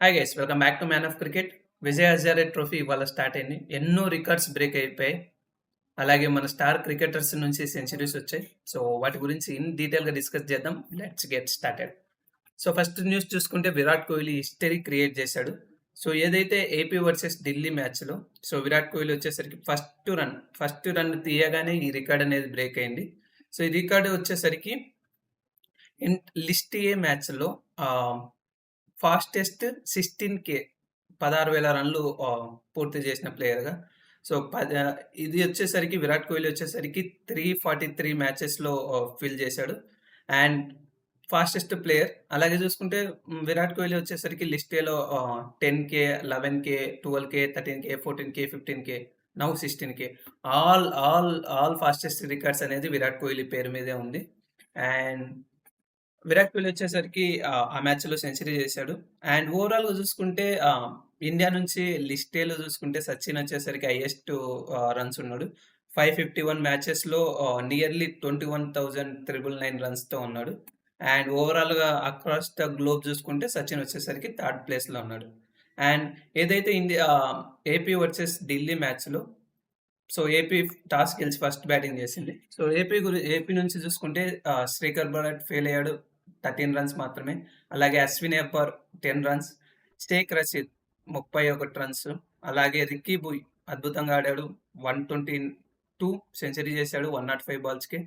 Hi guys, welcome back to man of cricket. Vijay Hazare trophy ఇవాళ start అయింది. ఎన్నో records break అయిపోయాయి. అలాగే మన స్టార్ క్రికెటర్స్ నుంచి సెంచరీస్ వచ్చాయి. సో వాటి గురించి ఇన్ డీటెయిల్గా డిస్కస్ చేద్దాం. Let's get started. So first news చూసుకుంటే విరాట్ కోహ్లీ హిస్టరీ క్రియేట్ చేశాడు. సో ఏదైతే ఏపీ వర్సెస్ ఢిల్లీ మ్యాచ్లో సో విరాట్ కోహ్లీ వచ్చేసరికి ఫస్ట్ రన్ తీయగానే ఈ రికార్డ్ అనేది బ్రేక్ అయింది. సో ఈ రికార్డు వచ్చేసరికి లిస్ట్ ఏ మ్యాచ్లో ఫాస్టెస్ట్ 16K 16,000 రన్లు పూర్తి చేసిన ప్లేయర్గా. సో ఇది వచ్చేసరికి విరాట్ కోహ్లీ వచ్చేసరికి 343 మ్యాచెస్లో ఫిల్ చేశాడు అండ్ ఫాస్టెస్ట్ ప్లేయర్. అలాగే చూసుకుంటే విరాట్ కోహ్లీ వచ్చేసరికి లిస్ట్ ఏలో 10K 11K 12K 13K 14K 15K now 16K all fastest records అనేది విరాట్ కోహ్లీ పేరు మీదే ఉంది. అండ్ విరాట్ కోహ్లీ వచ్చేసరికి ఆ మ్యాచ్లో సెంచరీ చేశాడు. అండ్ ఓవరాల్గా చూసుకుంటే ఇండియా నుంచి లిస్ట్ ఏలో చూసుకుంటే సచిన్ వచ్చేసరికి హైయెస్ట్ రన్స్ ఉన్నాడు. 551 మ్యాచెస్లో నియర్లీ 21,999 రన్స్తో ఉన్నాడు. అండ్ ఓవరాల్గా అక్రాస్ ద గ్లోబ్ చూసుకుంటే సచిన్ వచ్చేసరికి థర్డ్ ప్లేస్లో ఉన్నాడు. అండ్ ఏదైతే ఏపీ వర్సెస్ ఢిల్లీ మ్యాచ్లో సో ఏపీ టాస్ గెలిచి ఫస్ట్ బ్యాటింగ్ చేసింది. సో ఏపీ నుంచి చూసుకుంటే శ్రీకర్ భరత్ ఫెయిల్ అయ్యాడు, 13 రన్స్ మాత్రమే. అలాగే అశ్విన్ ఎబ్బర్ 10 రన్స్, షేక్ రషీద్ 31 రన్స్, అలాగే రిక్కీ బుయ్ అద్భుతంగా ఆడాడు, 122 సెంచరీ చేశాడు 105 బాల్స్కి,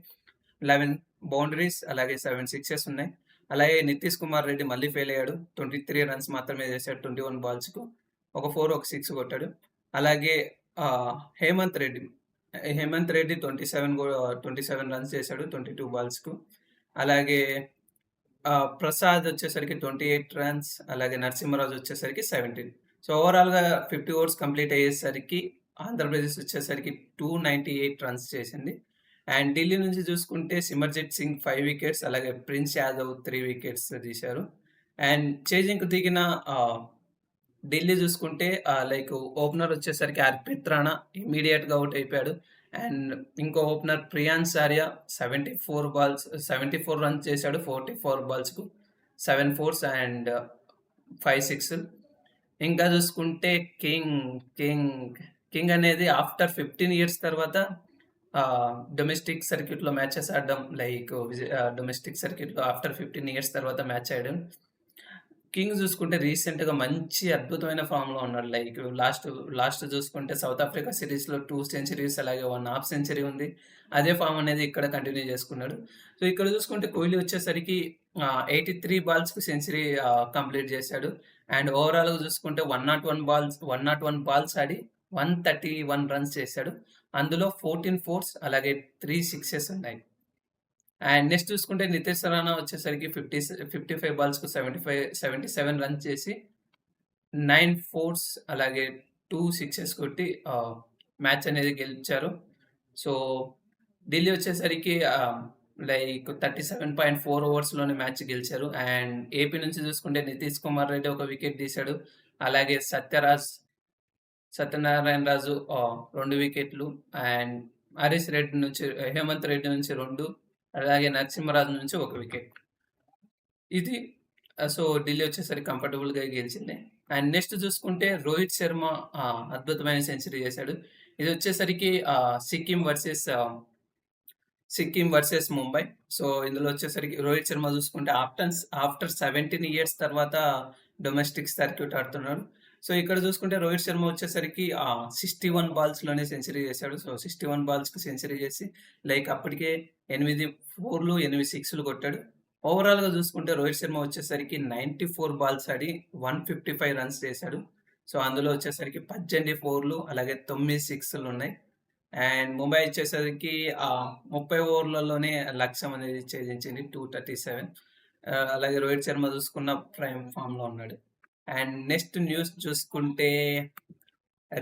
11 బౌండరీస్, అలాగే 7 సిక్సెస్ ఉన్నాయి. అలాగే నితీష్ కుమార్ రెడ్డి మళ్ళీ ఫెయిల్ అయ్యాడు, 23 రన్స్ మాత్రమే చేశాడు 21 బాల్స్కు, ఒక 4 ఒక 6 కొట్టాడు. అలాగే హేమంత్ రెడ్డి 27 రన్స్ చేశాడు 22 బాల్స్కు. అలాగే ప్రసాద్ వచ్చేసరికి 28 రన్స్, అలాగే నరసింహరాజు వచ్చేసరికి 17. సో ఓవరాల్గా 50 ఓవర్స్ కంప్లీట్ అయ్యేసరికి ఆంధ్రప్రదేశ్ వచ్చేసరికి 298 రన్స్ చేసింది. అండ్ ఢిల్లీ నుంచి చూసుకుంటే సిమర్జిత్ సింగ్ 5 వికెట్స్, అలాగే ప్రిన్స్ యాదవ్ 3 వికెట్స్ తీశారు. అండ్ చేజింగ్కు దిగిన ఢిల్లీ చూసుకుంటే లైక్ ఓపెనర్ వచ్చేసరికి హర్ప్రీత్ రాణా ఇమీడియట్గా అవుట్ అయిపోయాడు. అండ్ ఇంకో ఓపెనర్ ప్రియాంశ్ ఆర్య 74 రన్స్ చేశాడు 44 బాల్స్కు, 7 4s అండ్ 5 6. ఇంకా చూసుకుంటే కింగ్ అనేది ఆఫ్టర్ 15 ఇయర్స్ తర్వాత డొమెస్టిక్ సర్క్యూట్లో మ్యాచెస్ ఆడడం, లైక్ డొమెస్టిక్ సర్క్యూట్లో ఆఫ్టర్ 15 ఇయర్స్ తర్వాత మ్యాచ్ ఆడడం. కింగ్ చూసుకుంటే రీసెంట్గా మంచి అద్భుతమైన ఫామ్లో ఉన్నాడు. లైక్ లాస్ట్ చూసుకుంటే సౌత్ ఆఫ్రికా సిరీస్లో 2 సెంచరీస్, అలాగే 1 హాఫ్ సెంచరీ ఉంది. అదే ఫామ్ అనేది ఇక్కడ కంటిన్యూ చేసుకున్నాడు. సో ఇక్కడ చూసుకుంటే కోహ్లీ వచ్చేసరికి 83 బాల్స్కి సెంచరీ కంప్లీట్ చేశాడు. అండ్ ఓవరాల్గా చూసుకుంటే 101 బాల్స్ ఆడి 131 రన్స్ చేశాడు. అందులో 14 4s, అలాగే 3 6s ఉన్నాయి. అండ్ నెక్స్ట్ చూసుకుంటే నితీష్ రాణా వచ్చేసరికి 55 బాల్స్కు 77 రన్స్ చేసి 9 4s, అలాగే 2 6s కొట్టి మ్యాచ్ అనేది గెలిచారు. సో ఢిల్లీ వచ్చేసరికి లైక్ 37.4 ఓవర్స్లోనే మ్యాచ్ గెలిచారు. అండ్ ఏపీ నుంచి చూసుకుంటే నితీష్ కుమార్ రెడ్డి ఒక వికెట్ తీశాడు, అలాగే సత్యనారాయణ రాజు 2 వికెట్లు, అండ్ హేమంత్ రెడ్డి నుంచి 2, అలాగే నరసింహరాజు నుంచి 1 వికెట్. ఇది సో ఢిల్లీ వచ్చేసరికి కంఫర్టబుల్గా గెలిచింది. అండ్ నెక్స్ట్ చూసుకుంటే రోహిత్ శర్మ అద్భుతమైన సెంచరీ చేశాడు. ఇది వచ్చేసరికి సిక్కిం వర్సెస్ ముంబై. సో ఇందులో వచ్చేసరికి రోహిత్ శర్మ చూసుకుంటే ఆఫ్టర్ 17 ఇయర్స్ తర్వాత డొమెస్టిక్ సర్క్యూట్ ఆడుతున్నాడు. సో ఇక్కడ చూసుకుంటే రోహిత్ శర్మ వచ్చేసరికి 61 బాల్స్లోనే సెంచరీ చేశాడు. సో 61 బాల్స్కి సెంచరీ చేసి లైక్ అప్పటికే 8 4లు 8 6లు కొట్టాడు. ఓవరాల్గా చూసుకుంటే రోహిత్ శర్మ వచ్చేసరికి 94 బాల్స్ ఆడి 155 రన్స్ చేశాడు. సో అందులో వచ్చేసరికి 18 4లు, అలాగే 9 6లు ఉన్నాయి. అండ్ ముంబై వచ్చేసరికి 30 ఓవర్లలోనే లక్ష్యం అనేది ఛేదించింది 237. అలాగే రోహిత్ శర్మ చూసుకున్న ప్రైమ్ ఫామ్లో ఉన్నాడు. అండ్ నెక్స్ట్ న్యూస్ చూసుకుంటే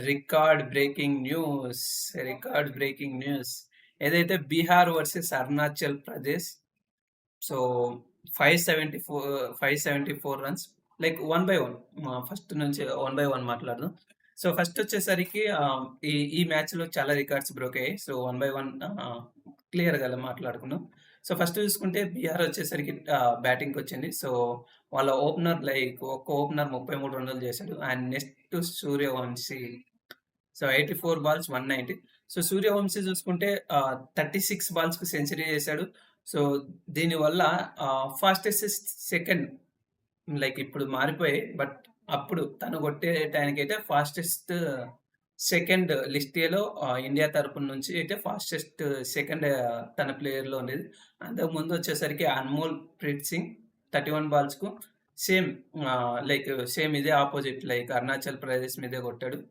రికార్డ్ బ్రేకింగ్ న్యూస్ ఏదైతే Bihar versus Arunachal Pradesh. So 574 runs, like 1 by 1. First నుంచి 1 by 1 మాట్లాడదాం. సో ఫస్ట్ వచ్చేసరికి ఈ మ్యాచ్లో చాలా రికార్డ్స్ బ్రేక్ అయ్యాయి. సో 1 by 1 క్లియర్గా మాట్లాడుకున్నాం. సో, ఫస్ట్ చూసుకుంటే బీహార్ వచ్చేసరికి బ్యాటింగ్‌కొచ్చింది. సో, వాళ్ళ ఓపెనర్ ఒక్క ఓపెనర్ 33 రన్నులు చేశాడు. And next Suryavanshi. So, 84 balls 190. So, Suryavanshi చూసుకుంటే 36 బాల్స్‌కి సెంచరీ చేశాడు. సో, దీనివల్ల ఫాస్టెస్ట్ సెకండ్ ఇప్పుడు మారిపోయాయి. బట్ అప్పుడు తను కొట్టే టైంకైతే ఫాస్టెస్ట్ సెకండ్ లిస్ట్ ఏలో ఇండియా తరపున నుంచి అయితే ఫాస్టెస్ట్ సెకండ్ తన ప్లేయర్‌లో ఉండేది. అంతకుముందు వచ్చేసరికి అన్మోల్ ప్రీత్ సింగ్ 31 బాల్స్‌కు సేమ్ సేమ్ ఇదే ఆపోజిట్ అరుణాచల్ ప్రదేశ్ మీదే కొట్టాడు.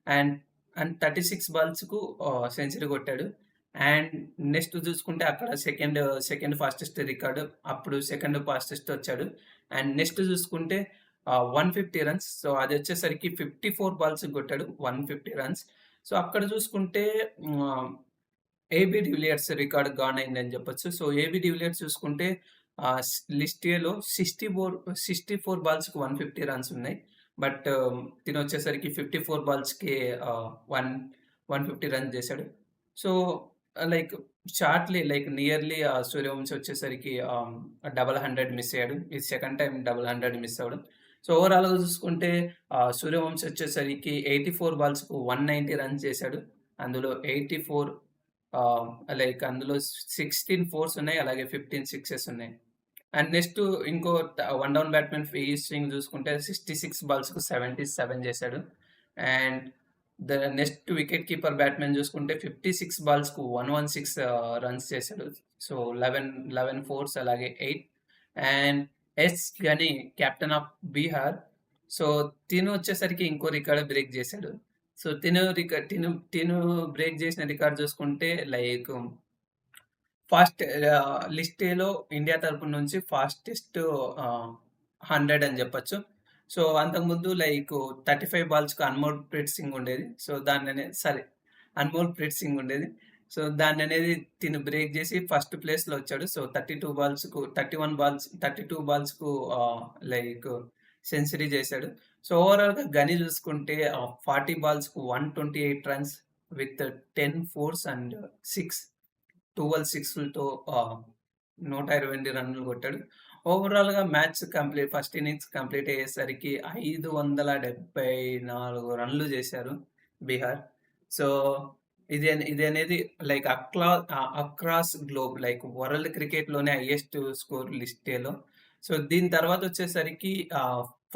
అండ్ అండ్ 36 బాల్స్‌కు సెంచరీ కొట్టాడు. అండ్ నెక్స్ట్ చూసుకుంటే అక్కడ సెకండ్ ఫాస్టెస్ట్ రికార్డ్. అప్పుడు సెకండ్ ఫాస్టెస్ట్ వచ్చాడు. అండ్ నెక్స్ట్ చూసుకుంటే 150 రన్స్. సో, అదొచ్చేసరికి 54 బాల్స్‌కి కొట్టాడు 150 రన్స్. సో, అక్కడ చూసుకుంటే ఏబీ డివిలియర్స్ రికార్డ్ గాన్ అయిందని చెప్పొచ్చు. సో, ఏబీ డివిలియర్స్ చూసుకుంటే లిస్ట్ ఏలో 64 బాల్స్‌కి 150 రన్స్ ఉన్నాయి. బట్ తినొచ్చేసరికి 54 బాల్స్‌కి 150 రన్స్ చేశాడు. సో, లైక్ నియర్లీ సూర్యవంశీ వచ్చేసరికి డబుల్ 100 మిస్ అయ్యాడు. ఇది సెకండ్ టైమ్ డబుల్ 100 మిస్ అవ్వడం. సో, ఓవరాల్‌గా చూసుకుంటే సూర్యవంశీ వచ్చేసరికి 84 బాల్స్‌కు 190 రన్స్ చేశాడు. అందులో 84 అందులో 16 ఫోర్స్ ఉన్నాయి. అలాగే 15 సిక్సెస్ ఉన్నాయి. అండ్ నెక్స్ట్ ఇంకో one down batsmen face swing చూసుకుంటే 66 బాల్స్‌కు 77 చేశాడు. And next wicket keeper batsmen చూసుకుంటే 56 బాల్స్‌కు 116 రన్స్ చేశాడు. సో, 11 ఫోర్స్ అలాగే 8. అండ్ గని కెప్టెన్ ఆఫ్ బీహార్. సో, తిను వచ్చేసరికి ఇంకో రికార్డ్ బ్రేక్ చేశాడు. సో, తిను బ్రేక్ చేసిన రికార్డ్ చూసుకుంటే లిస్ట్ ఏలో ఇండియా తరపు నుంచి ఫాస్టెస్ట్ 100 అని చెప్పొచ్చు. సో, అంతకుముందు 35 బాల్స్‌కి అన్మోల్ ప్రీత్ సింగ్ ఉండేది. సో, దాన్ననేది తిను బ్రేక్ చేసి ఫస్ట్ ప్లేస్‌లో వచ్చాడు. సో, 32 బాల్స్‌కు సెంచరీ చేశాడు. సో, ఓవరాల్‌గా గని చూసుకుంటే 40 బాల్స్‌కు 128 రన్స్ విత్ 10 ఫోర్స్ అండ్ 12 సిక్స్‌లతో 128 రన్నులు కొట్టాడు. ఓవరాల్‌గా ఫస్ట్ ఇన్నింగ్స్ కంప్లీట్ అయ్యేసరికి 574 రన్లు చేశారు బీహార్. సో, ఇది అనేది అక్రాస్ గ్లోబ్ వరల్డ్ క్రికెట్‌లోనే హైయెస్ట్ స్కోర్ లిస్ట్ ఏలో. సో, దీని తర్వాత వచ్చేసరికి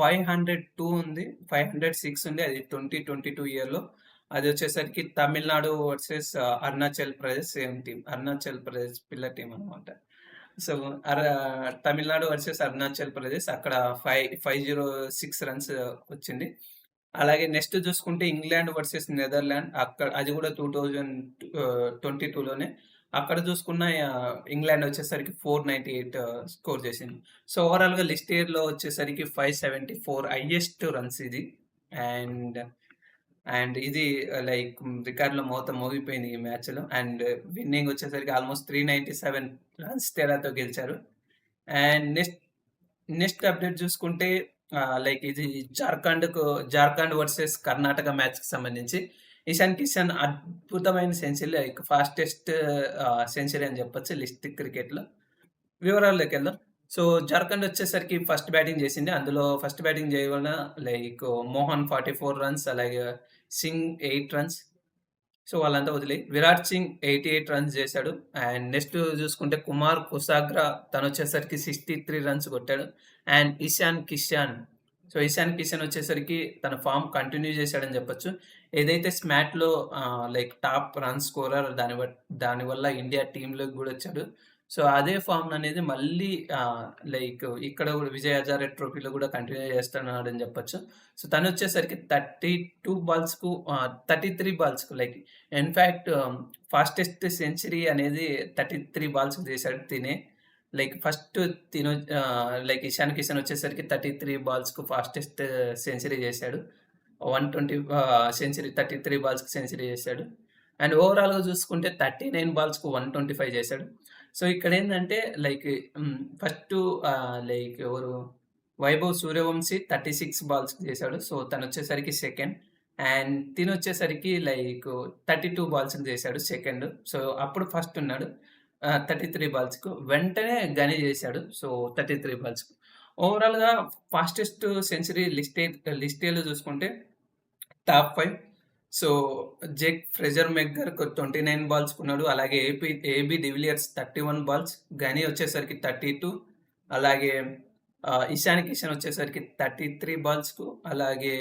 502 ఉంది. 506 ఉంది. అది 2022 ఇయర్‌లో. అది వచ్చేసరికి Tamil Nadu versus Arunachal Pradesh same team. Arunachal Pradesh పిల్ల టీమ్ అనమాట. సో, తమిళనాడు వర్సెస్ అరుణాచల్ ప్రదేశ్ అక్కడ 506 రన్స్ వచ్చింది. అలాగే నెక్స్ట్ చూసుకుంటే ఇంగ్లాండ్ వర్సెస్ నెదర్లాండ్ అది కూడా 2022లోనే. అక్కడ చూసుకున్న ఇంగ్లాండ్ వచ్చేసరికి 498 స్కోర్ చేసింది. సో, ఓవరాల్‌గా లిస్ట్ ఇయర్‌లో వచ్చేసరికి 574 హైయెస్ట్ రన్స్ ఇది. అండ్ అండ్ ఇది రికార్డ్‌లో మోగిపోయింది ఈ మ్యాచ్‌లో. అండ్ విన్నింగ్ వచ్చేసరికి ఆల్మోస్ట్ 397 రన్స్ తేడాతో గెలిచారు. అండ్ నెక్స్ట్ అప్డేట్ చూసుకుంటే ఇది జార్ఖండ్ వర్సెస్ కర్ణాటక మ్యాచ్‌కి సంబంధించి ఇషాన్ కిషన్ అద్భుతమైన సెంచరీ ఫాస్టెస్ట్ సెంచరీ అని చెప్పొచ్చు లిస్ట్ క్రికెట్‌లో. వివరాల్లోకెళ్దాం. సో, జార్ఖండ్ వచ్చేసరికి ఫస్ట్ బ్యాటింగ్ చేసింది. అందులో ఫస్ట్ బ్యాటింగ్ చేయవలన మోహన్ 44 రన్స్ అలాగే సింగ్ 8 రన్స్. సో, వాళ్ళంతా వదిలేయి విరాట్ సింగ్ 88 రన్స్ చేశాడు. అండ్ నెక్స్ట్ చూసుకుంటే కుమార్ కుసాగ్రా తనొచ్చేసరికి 63 రన్స్ కొట్టాడు. అండ్ ఇషాన్ కిషన్ వచ్చేసరికి తన ఫామ్ కంటిన్యూ చేశాడని చెప్పొచ్చు. ఏదైతే స్మాట్‌లో టాప్ రన్ స్కోరర్ దానివల్ల ఇండియా టీమ్‌లోకి కూడా వచ్చాడు. సో, అదే ఫామ్ అనేది మళ్ళీ ఇక్కడ కూడా విజయ్ హజారే ట్రోఫీలో కూడా కంటిన్యూ చేస్తున్నాడని చెప్పొచ్చు. సో, తనొచ్చేసరికి 33 బాల్స్‌కు ఇన్‌ఫాక్ట్ ఫాస్టెస్ట్ సెంచరీ అనేది 33 బాల్స్‌కి చేశాడు తినే. ఫస్ట్ ఇషాన్ కిషన్ వచ్చేసరికి 33 బాల్స్‌కు ఫాస్టెస్ట్ సెంచరీ చేశాడు. 33 బాల్స్‌కి సెంచరీ చేశాడు. అండ్ ఓవరాల్‌గా చూసుకుంటే 39 బాల్స్‌కు 125 చేశాడు. సో, ఇక్కడేందంటే ఫస్టు ఎవరు వైభవ్ సూర్యవంశీ 36 బాల్స్‌కి చేశాడు. సో, తనొచ్చేసరికి సెకండ్. అండ్ తినొచ్చేసరికి 32 బాల్స్‌కి చేశాడు సెకండ్. సో, అప్పుడు ఫస్ట్ ఉన్నాడు. 33 బాల్స్‌కు వెంటనే గని చేశాడు. సో, 33 బాల్స్‌కు. ఓవరాల్‌గా ఫాస్టెస్ట్ సెంచరీ లిస్టేలో చూసుకుంటే టాప్ 5. So, Jake Fraser మెగ్గర్ 29 బాల్స్‌కున్నాడు. అలాగే ఏబీ డివిలియర్స్ 31 బాల్స్. గని వచ్చేసరికి 32. అలాగే ఇషాన్ కిషన్ వచ్చేసరికి 33 బాల్స్‌కు. అలాగే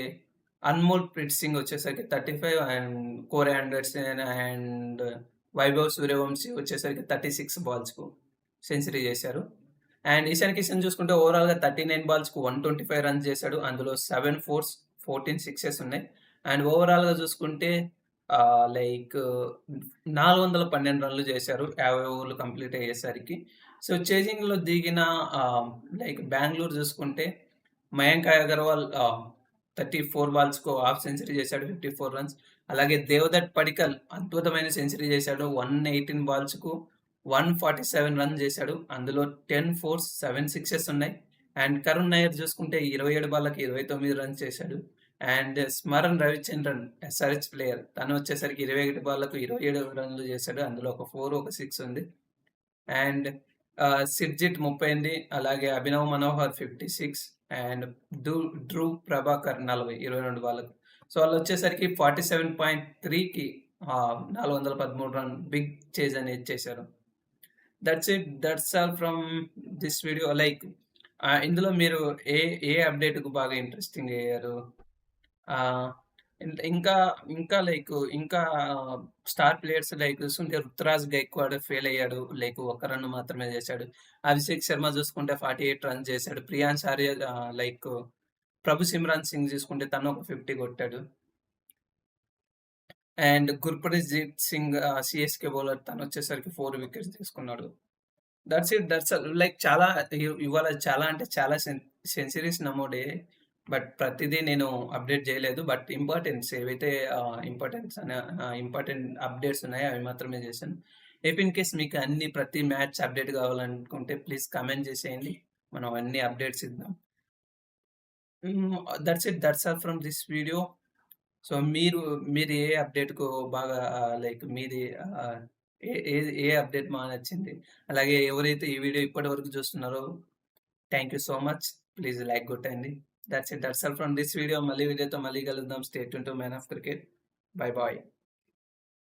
అన్మోల్ ప్రీత్ సింగ్ వచ్చేసరికి 35 and Corey Anderson and Vaibhav Suryavanshi వచ్చేసరికి 36 బాల్స్‌కు సెంచరీ చేశారు. అండ్ ఇషాన్ కిషన్ చూసుకుంటే ఓవరాల్‌గా 39 బాల్స్‌కు 125 రన్స్ చేశాడు. అందులో 7 ఫోర్స్, 14 సిక్సెస్ ఉన్నాయి. అండ్ ఓవరాల్‌గా చూసుకుంటే లైక్ 412 రన్‌లు చేశారు. 50 ఓవర్లు కంప్లీట్ అయ్యేసరికి. సో, చేజింగ్‌లో దిగిన లైక్ బెంగుళూరు చూసుకుంటే మయాంక్ అగర్వాల్ 34 బాల్స్‌కు హాఫ్ సెంచరీ చేశాడు. 54 రన్స్. అలాగే దేవదత్ పడిక్కల్ అద్భుతమైన సెంచరీ చేశాడు. 118 బాల్స్‌కు 147 రన్స్ చేశాడు. అందులో 10 ఫోర్స్, 7 సిక్సెస్ ఉన్నాయి. అండ్ కరుణ్ నాయర్ చూసుకుంటే 27 బాళ్ళకి 29 రన్స్ చేశాడు. And Smaran Ravichandran SRH player. తను వచ్చేసరికి 21 బాళ్ళకు 27 రన్‌లు చేశాడు. అందులో ఒక 4, ఒక 6 ఉంది. అండ్ సిర్జిత్ 38, అలాగే అభినవ్ మనోహర్ 56 అండ్ ధ్రువ్ ప్రభాకర్ 40, 22 బాళ్ళకు. సో, వాళ్ళొచ్చేసరికి 47.3కి 413 రన్ బిగ్ చేజ్ అనేది చేశారు. That's it. That's all from this video. Like ఇందులో మీరు ఏ ఏ అప్డేట్‌కు బాగా ఇంట్రెస్టింగ్ అయ్యారు? ఆహ్, ఇంకా ఇంకా లైక్ ఇంకా స్టార్ ప్లేయర్స్ లైక్ చూసుకుంటే 'రుతురాజ్ గైక్వాడ్' ఫెయిల్ అయ్యాడు. లైక్ ఒక్క రన్ మాత్రమే చేశాడు. అభిషేక్ శర్మ చూసుకుంటే 48 రన్స్ చేశాడు. ప్రియాంష్ ఆర్య లైక్ ప్రభు సిమ్రాన్ సింగ్ చూసుకుంటే తను ఒక 50 కొట్టాడు. And Gurpreet Singh CSK bowler తనొచ్చేసరికి 4 వికెట్స్ తీసుకున్నాడు. That's it. That's all. Like చాలా ఇవాళ చాలా అంటే చాలా సెంచరీస్ నమోదయ్యాయి. బట్ ప్రతిదీ నేను అప్డేట్ చేయలేదు. బట్ ఇంపార్టెంట్స్ ఏవైతే ఇంపార్టెంట్ అప్డేట్స్ ఉన్నాయో అవి మాత్రమే చేశాను. ఇఫ్ ఇన్ కేస్ మీకు ప్రతి మ్యాచ్ అప్డేట్ కావాలనుకుంటే ప్లీజ్ కామెంట్ చేసేయండి. మనం అన్ని అప్డేట్స్ ఇద్దాం. That's it. That's all from this video. So, మీరు ఏ అప్డేట్‌కు బాగా లైక్ మీది ఏ అప్డేట్ బాగా నచ్చింది? అలాగే ఎవరైతే ఈ వీడియో ఇప్పటివరకు చూస్తున్నారో thank you so much. Please like కొట్టండి. That's it. That's all from this video. మళ్ళీ వీడియోతో మళ్ళీ కలుద్దాం. Stay tune to man of cricket. Bye bye.